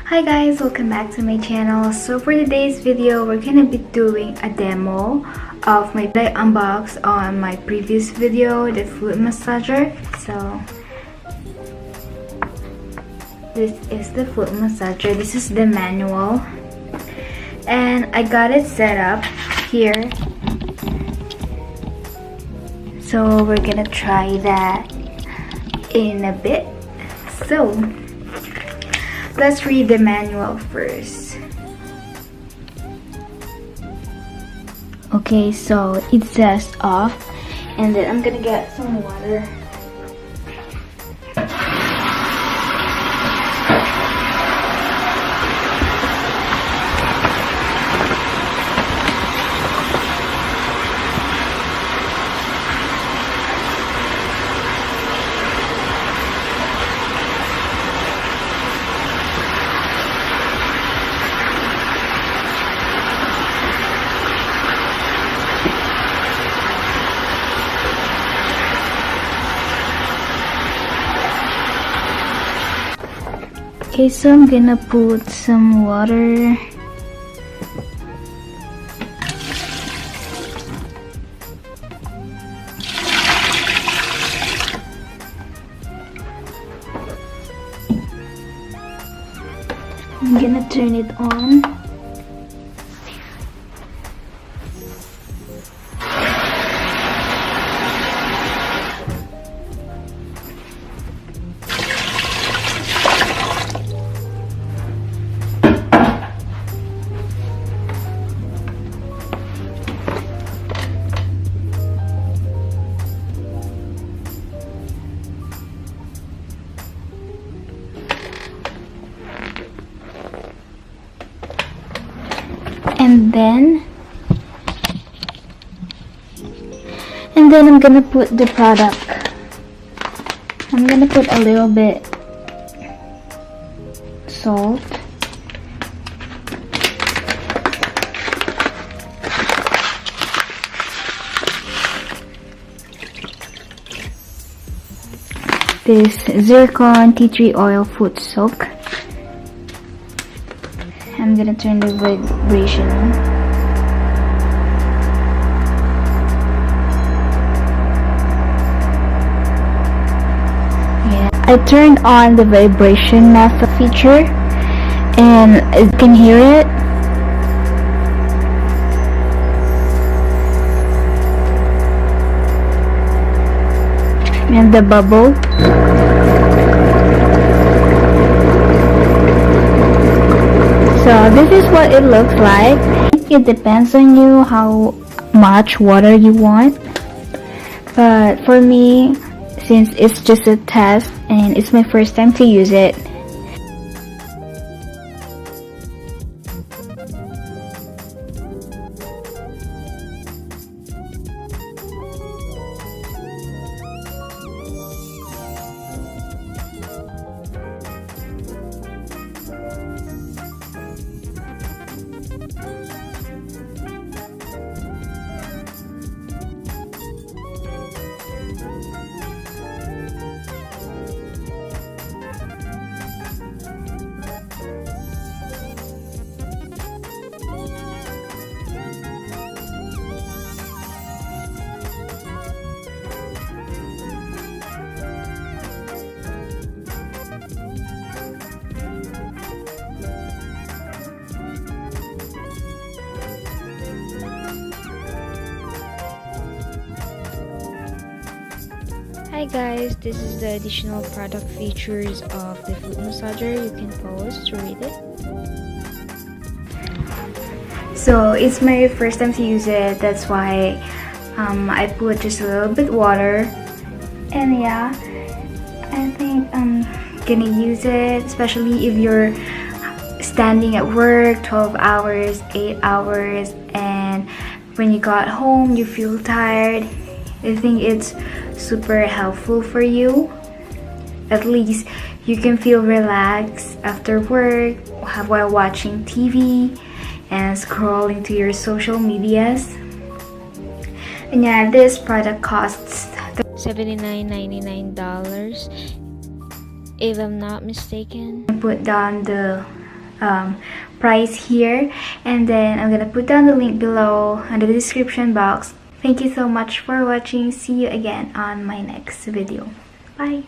Hi guys, welcome back to my channel. So for today's video, we're gonna be doing a demo of my that I unboxed on my previous video, the foot massager. So this is the foot massager. This is the manual, and I got it set up here. So we're gonna try that in a bit. So let's read the manual first. Okay, so it says off, and then I'm gonna get some water. Okay, so I'm gonna put some water. I'm gonna turn it on. And then I'm gonna put the product. I'm gonna put a little bit salt. This Zircon tea tree oil foot soak. I'm gonna turn the vibration on. I turned on the vibration method feature, and you can hear it. And the bubble. So this is what it looks like. It depends on you how much water you want. But for me, since it's just a test and it's my first time to use it, hi guys, this is the additional product features of the foot massager. You can pause to read it. So it's my first time to use it, that's why I put just a little bit water. And yeah, I think I'm gonna use it, especially if you're standing at work 12 hours, 8 hours, and when you got home you feel tired. I think it's super helpful for you. At least you can feel relaxed after work while watching TV and scrolling to your social medias. And yeah, this product costs $79.99 if I'm not mistaken. I put down the price here, and then I'm gonna put down the link below under the description box. Thank you so much for watching. See you again on my next video. Bye.